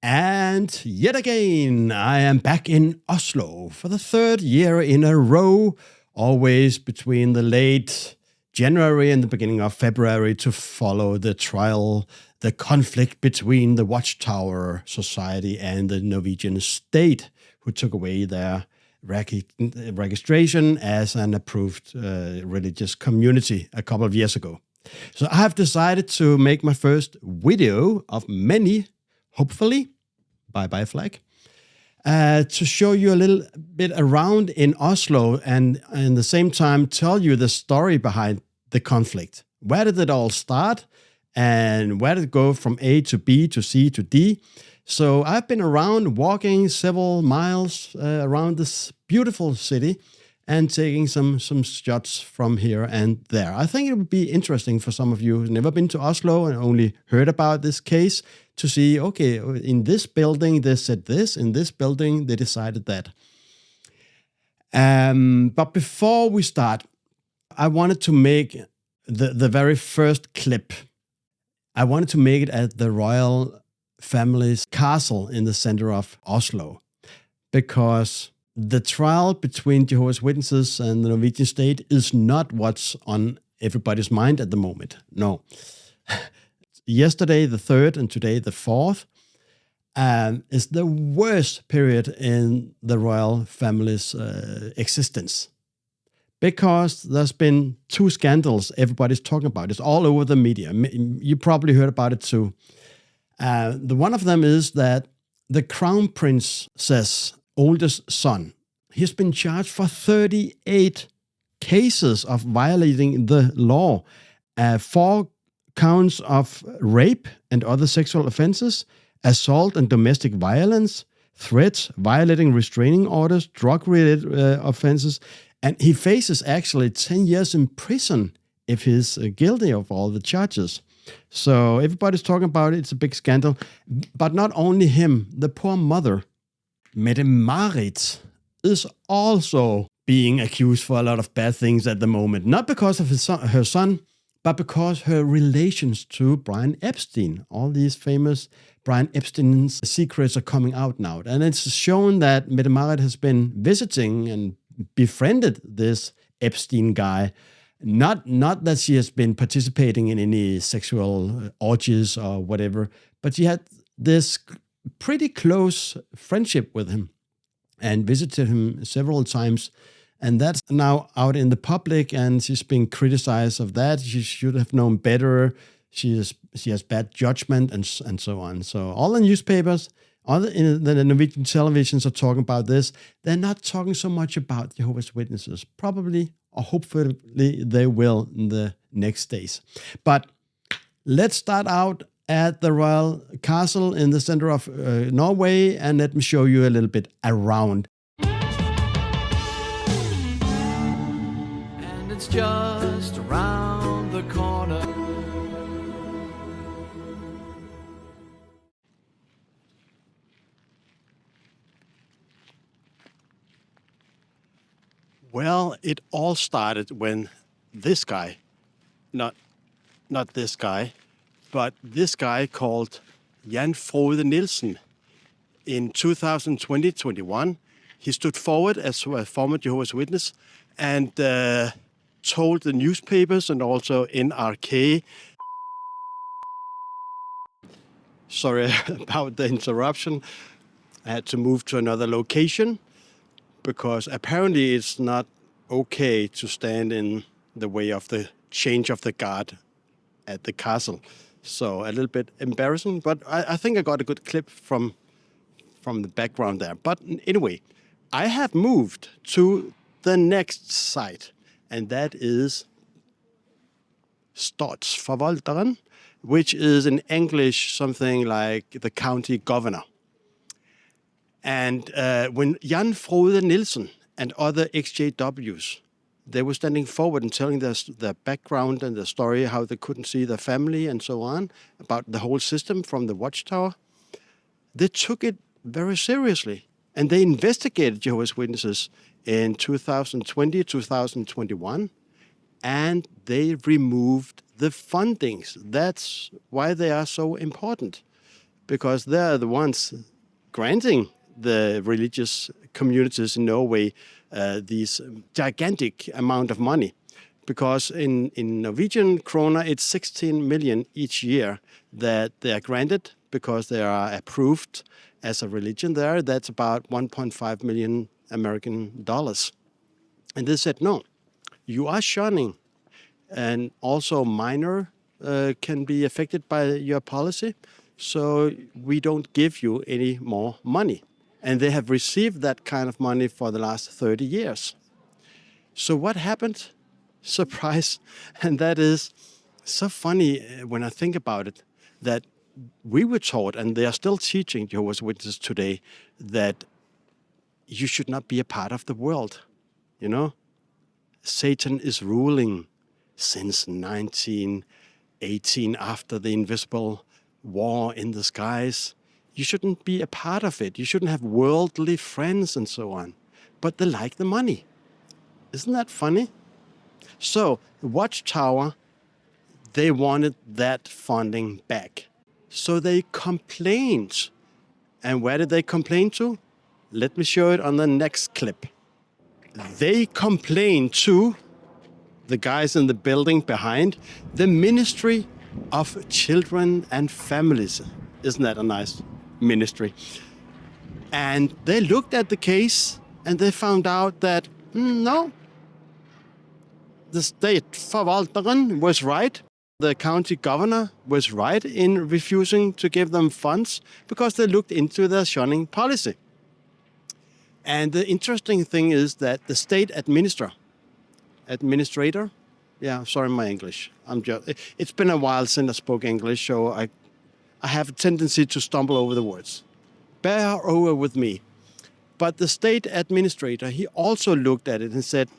And yet again, I am back in Oslo for the third year in a row, always between the late January and the beginning of February to follow the trial, the conflict between the Watchtower Society and the Norwegian state, who took away their registration as an approved religious community a couple of years ago. So I have decided to make my first video of many, hopefully, bye-bye flag, to show you a little bit around in Oslo and at the same time tell you the story behind the conflict. Where did it all start and where did it go from A to B to C to D? So I've been around walking several miles around this beautiful city and taking some shots from here and there. I think it would be interesting for some of you who've never been to Oslo and only heard about this case to see, okay, in this building they said this, in this building they decided that. But before we start, I wanted to make the very first clip. I wanted to make it at the royal family's castle in the center of Oslo, because the trial between Jehovah's Witnesses and the Norwegian state is not what's on everybody's mind at the moment. No. Yesterday, the 3rd, and today, the 4th, is the worst period in the royal family's existence. Because there's been 2 scandals everybody's talking about. It's all over the media. You probably heard about it too. The one of them is that the Crown Prince's oldest son, he's been charged for 38 cases of violating the law, 4 counts of rape and other sexual offenses, assault and domestic violence, threats, violating restraining orders, drug-related offenses, and he faces actually 10 years in prison if he's guilty of all the charges. So everybody's talking about it. It's a big scandal. But not only him, the poor mother, Mette-Marit, is also being accused for a lot of bad things at the moment. Not because of her son, but because her relations to Brian Epstein. All these famous Brian Epstein's secrets are coming out now. And it's shown that Mette-Marit has been visiting and befriended this Epstein guy. Not that she has been participating in any sexual orgies or whatever, but she had this pretty close friendship with him and visited him several times. And that's now out in the public, and she's being criticized of that. She should have known better. She has bad judgment and so on. So all the newspapers, all the Norwegian televisions are talking about this. They're not talking so much about Jehovah's Witnesses. Probably or hopefully they will in the next days. But let's start out at the royal castle in the center of Norway, and let me show you a little bit around. And it's just around the corner. Well, it all started when this guy, not this guy, but this guy called Jan Frode Nielsen, in 2020-21, he stood forward as a former Jehovah's Witness and told the newspapers and also NRK, sorry about the interruption, I had to move to another location, because apparently it's not okay to stand in the way of the change of the guard at the castle. So a little bit embarrassing, but I think I got a good clip from the background there. But anyway, I have moved to the next site, and that is Statsforvalteren, which is in English something like the county governor. And when Jan Frode Nielsen and other XJWs, they were standing forward and telling their background and their story, how they couldn't see their family and so on, about the whole system from the Watchtower, they took it very seriously. And they investigated Jehovah's Witnesses in 2020, 2021, and they removed the fundings. That's why they are so important. because they're the ones granting the religious communities in Norway these gigantic amount of money. Because in Norwegian krona, it's 16 million each year that they are granted because they are approved as a religion there. That's about 1.5 million American dollars. And they said, no, you are shunning, and also minor can be affected by your policy, so we don't give you any more money. And they have received that kind of money for the last 30 years. So what happened? Surprise. And that is so funny when I think about it, that we were taught, and they are still teaching Jehovah's Witnesses today, that you should not be a part of the world. You know, Satan is ruling since 1918 after the invisible war in the skies. You shouldn't be a part of it. You shouldn't have worldly friends and so on. But they like the money. Isn't that funny? So the Watchtower, they wanted that funding back. So they complained. And where did they complain to? Let me show it on the next clip. They complained to the guys in the building behind, the Ministry of Children and Families. Isn't that a nice ministry? And they looked at the case and they found out that, no, the state forvalteren was right. The county governor was right in refusing to give them funds because they looked into their shunning policy. And the interesting thing is that the state administrator, sorry, my English. It's been a while since I spoke English, so I have a tendency to stumble over the words. Bear over with me. But the state administrator, he also looked at it and said,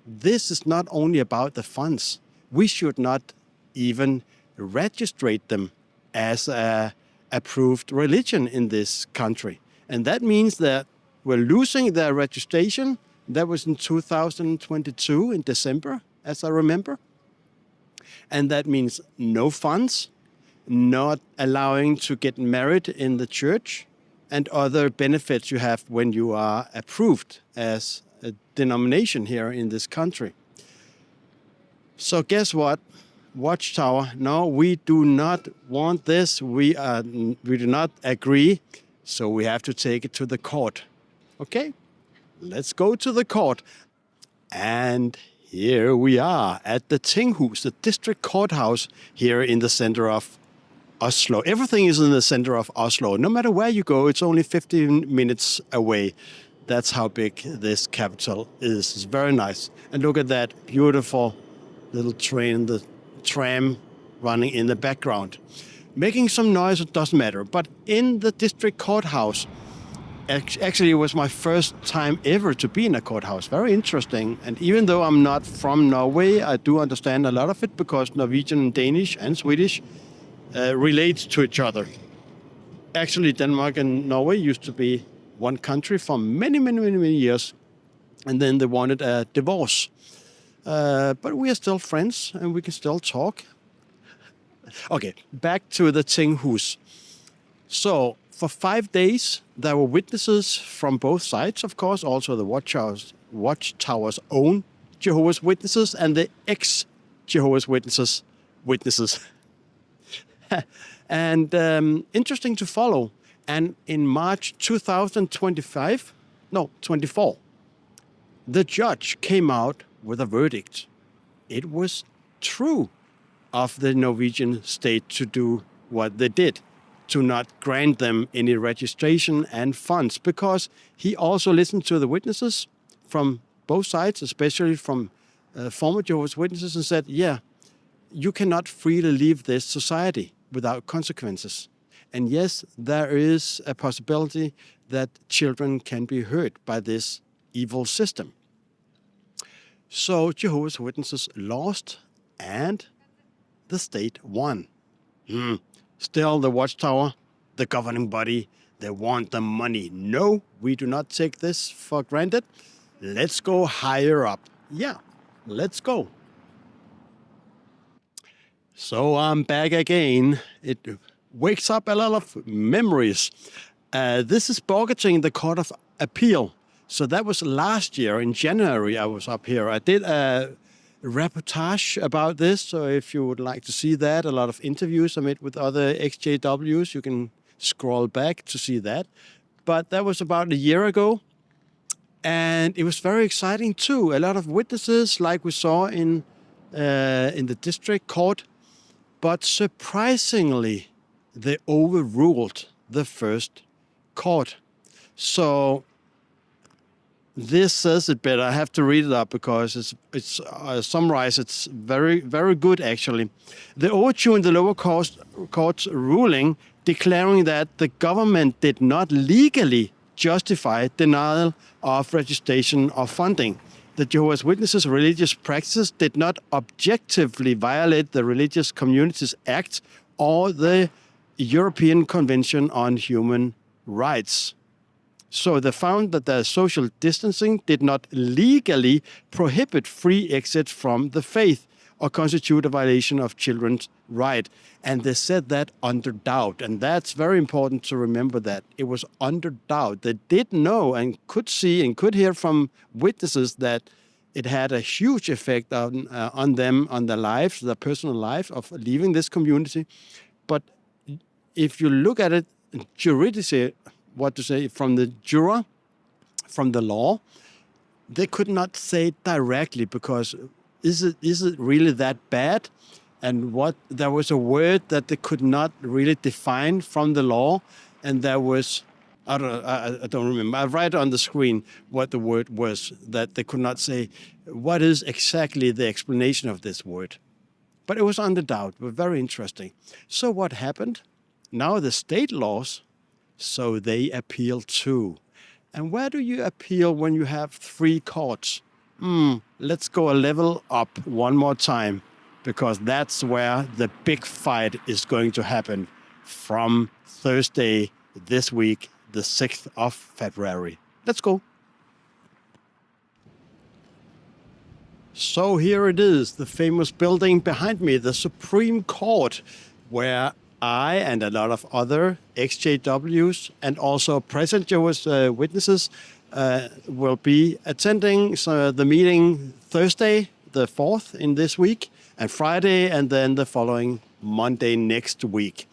this is not only about the funds. We should not even register them as a approved religion in this country. And that means that we're losing their registration. That was in 2022 in December, as I remember. And that means no funds, not allowing to get married in the church, and other benefits you have when you are approved as a denomination here in this country. So guess what? Watchtower, no, we do not want this. We do not agree, so we have to take it to the court. Okay, let's go to the court. And here we are at the Tinghus, the district courthouse here in the center of Oslo. Everything is in the center of Oslo. No matter where you go, it's only 15 minutes away. That's how big this capital is. It's very nice. And look at that beautiful little train, the tram running in the background. Making some noise, it doesn't matter. But in the district courthouse, actually it was my first time ever to be in a courthouse. Very interesting. And even though I'm not from Norway, I do understand a lot of it because Norwegian, Danish and Swedish relate to each other. Actually, Denmark and Norway used to be one country for many years, and then they wanted a divorce. But we are still friends, and we can still talk. Okay, back to the Tinghus. So, for 5 days, there were witnesses from both sides, of course, also the Watchtower's own Jehovah's Witnesses and the ex-Jehovah's Witnesses. And interesting to follow. And in March 2024, the judge came out with a verdict. It was true of the Norwegian state to do what they did, to not grant them any registration and funds, because he also listened to the witnesses from both sides, especially from former Jehovah's Witnesses, and said, yeah, you cannot freely leave this society without consequences. And yes, there is a possibility that children can be hurt by this evil system. So Jehovah's Witnesses lost and the state won. Still, the Watchtower, the governing body, they want the money. No, we do not take this for granted. Let's go higher up. Yeah, let's go. So I'm back again. It wakes up a lot of memories. This is Borgerting, the Court of Appeal. So that was last year in January. I was up here. I did a reportage about this. So if you would like to see that, a lot of interviews I made with other XJWs, you can scroll back to see that. But that was about a year ago. And it was very exciting too. A lot of witnesses, like we saw in the district court. But surprisingly, they overruled the first court. So this says it better. I have to read it up because it's summarized. It's very, very good, actually. They overturned the lower court's ruling declaring that the government did not legally justify denial of registration or funding. The Jehovah's Witnesses' religious practices did not objectively violate the Religious Communities Act or the European Convention on Human Rights. So they found that the social distancing did not legally prohibit free exit from the faith or constitute a violation of children's right. And they said that under doubt. And that's very important to remember that. It was under doubt. They did know and could see and could hear from witnesses that it had a huge effect on them, on their lives, their personal life of leaving this community. But if you look at it juridically, from the juror, from the law, they could not say it directly because is it really that bad? And there was a word that they could not really define from the law, and there was I don't remember. I write on the screen what the word was that they could not say what is exactly the explanation of this word. But it was under doubt, but very interesting. So what happened? Now the state laws. So they appeal too. And where do you appeal when you have 3 courts? Let's go a level up one more time, because that's where the big fight is going to happen from Thursday this week, the 6th of February. Let's go. So here it is, the famous building behind me, the Supreme Court, where I and a lot of other XJWs and also present Jehovah's Witnesses will be attending the meeting Thursday, the 4th in this week, and Friday, and then the following Monday next week.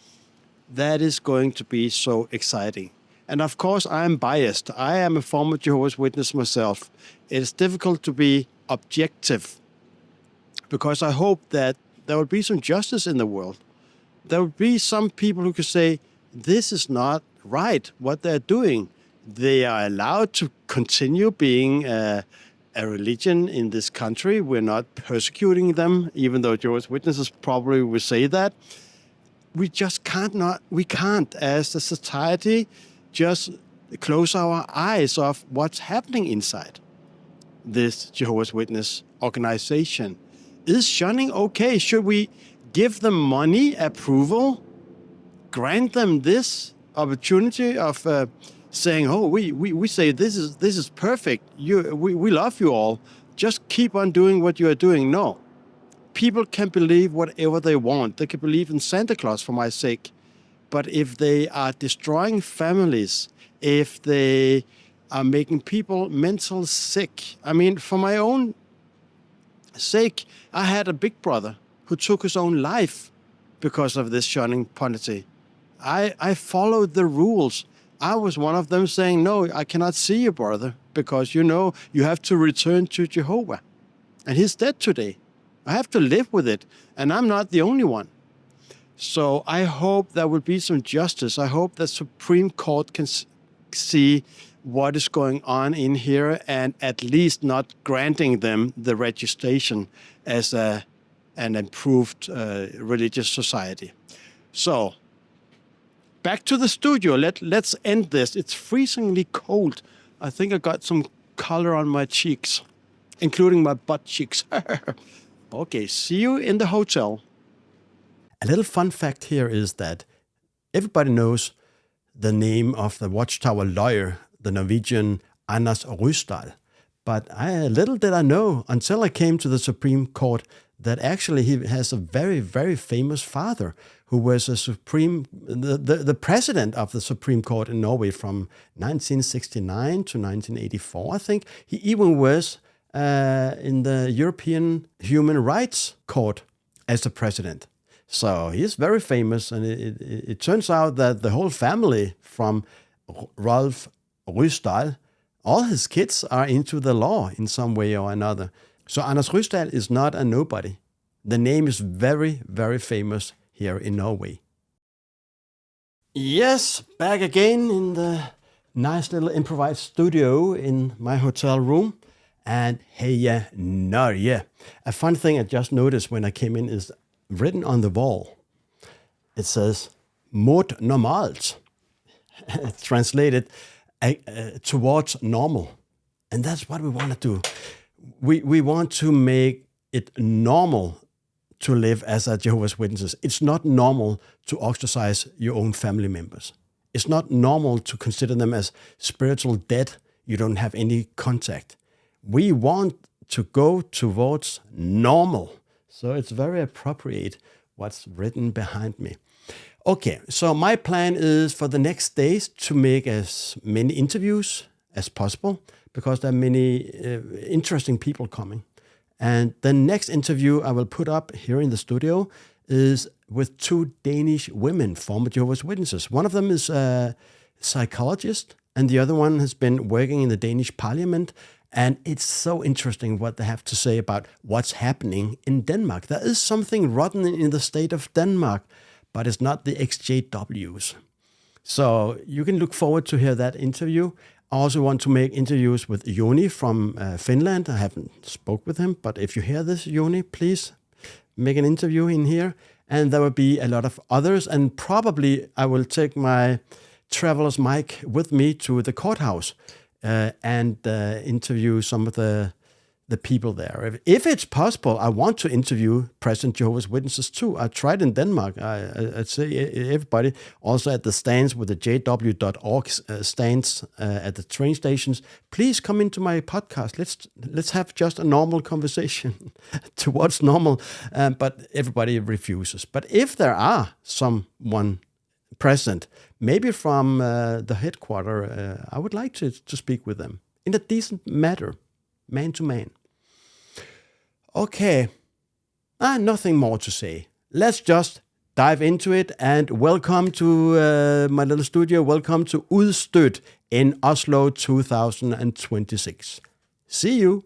That is going to be so exciting. And of course, I am biased. I am a former Jehovah's Witness myself. It is difficult to be objective because I hope that there will be some justice in the world. There will be some people who could say, this is not right, what they're doing. They are allowed to continue being a religion in this country. We're not persecuting them, even though Jehovah's Witnesses probably will say that. We just can't, as a society, just close our eyes off what's happening inside this Jehovah's Witness organization. Is shunning okay? Should we give them money, approval, grant them this opportunity of saying, "Oh, we say this is perfect. We love you all. Just keep on doing what you are doing." No, people can believe whatever they want. They can believe in Santa Claus for my sake, but if they are destroying families, if they are making people mental sick, I mean, for my own sake, I had a big brother who took his own life because of this shunning policy. I followed the rules. I was one of them saying, no, I cannot see you, brother, because you have to return to Jehovah. And he's dead today. I have to live with it, and I'm not the only one. So I hope there will be some justice. I hope the Supreme Court can see what is going on in here and at least not granting them the registration as an improved religious society. So back to the studio. Let's end this. It's freezingly cold. I think I got some color on my cheeks, including my butt cheeks. Okay, see you in the hotel. A little fun fact here is that everybody knows the name of the Watchtower lawyer, the Norwegian Anders Rysdal. But little did I know, until I came to the Supreme Court, that actually he has a very, very famous father who was the president of the Supreme Court in Norway from 1969 to 1984, I think. He even was in the European Human Rights Court as the president. So he's very famous, and it turns out that the whole family from Rolf Ryssdal, all his kids are into the law in some way or another. So Anders Ryssdal is not a nobody. The name is very, very famous here in Norway. Yes, back again in the nice little improvised studio in my hotel room. And Heia Norge. A fun thing I just noticed when I came in is written on the wall. It says, Mot normalt. Translated, towards normal. And that's what we want to do. We want to make it normal to live as a Jehovah's Witnesses. It's not normal to ostracize your own family members. It's not normal to consider them as spiritual dead. You don't have any contact. We want to go towards normal. So it's very appropriate what's written behind me. Okay, so my plan is for the next days to make as many interviews as possible because there are many interesting people coming. And the next interview I will put up here in the studio is with 2 Danish women, former Jehovah's Witnesses. One of them is a psychologist, and the other one has been working in the Danish parliament. And it's so interesting what they have to say about what's happening in Denmark. There is something rotten in the state of Denmark, but it's not the XJWs. So you can look forward to hear that interview. I also want to make interviews with Joni from Finland. I haven't spoke with him, but if you hear this, Joni, please make an interview in here. And there will be a lot of others. And probably I will take my traveler's mic with me to the courthouse and interview some of the people there. If it's possible, I want to interview present Jehovah's Witnesses too. I tried in Denmark. I'd say everybody, also at the stands with the jw.org stands at the train stations, please come into my podcast. Let's have just a normal conversation towards normal. But everybody refuses. But if there are someone present, maybe from the headquarters, I would like to speak with them in a decent matter, man to man. Okay, nothing more to say. Let's just dive into it, and welcome to my little studio. Welcome to Udstødt in Oslo 2026. See you.